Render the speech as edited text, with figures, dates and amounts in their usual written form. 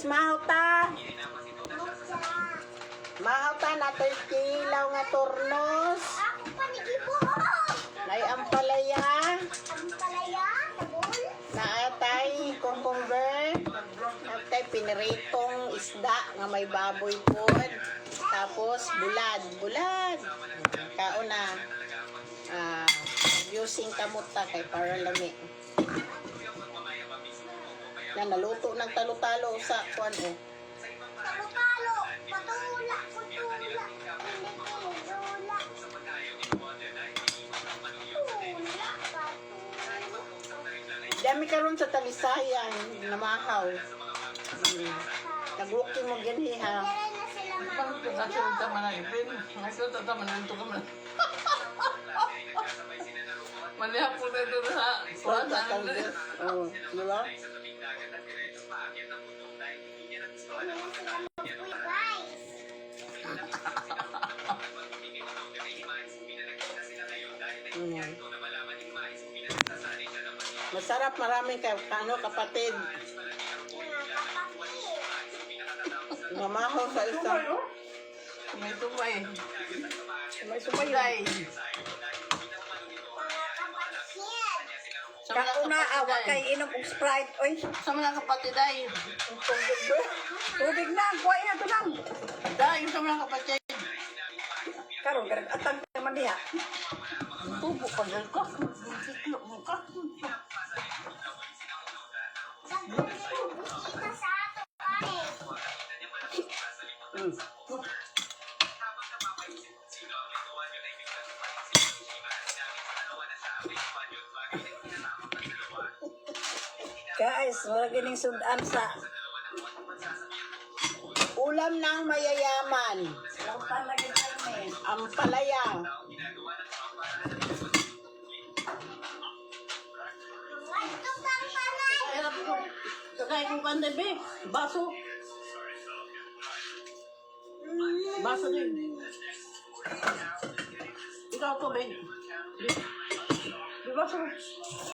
Mahaw ta. Mahaw ta na kilaw nga turnos. Ako pa ni Gibo. Nay ampalaya. Ampalaya, sabol. Naatay cucumber. Naatay piniritong isda nga may baboy pod. Tapos bulad. Kauna. Using kamuta kay para lami. Na naluto ng talo-talo sa kuan eh. Talo-talo, patula. Dami karon sa talisayan na mahaw. Nag-walking mo gani ha. Maliha po na ito sa puwasan. Oh, di ba? Masarap, maraming kapatid. Mamahaw sa isa. May tumay. May sumay. Day. Kauna, awa kay inom og Sprite. Oy, Sa mga kapatid ay. tubig na, kuha na ito lang. Day, sa mga kapatid. Karon, atang naman diha. Tubo pa dyan ka. Siklo mo ka. Kita sa ato, pare. Guys, wala ganing sudan sa ulam ng mayayaman. Ampalaya. Ito pang panay. Hirap ko. Kakain ko kanda, be. Baso. Baso din. Ikaw po, be. Di baso.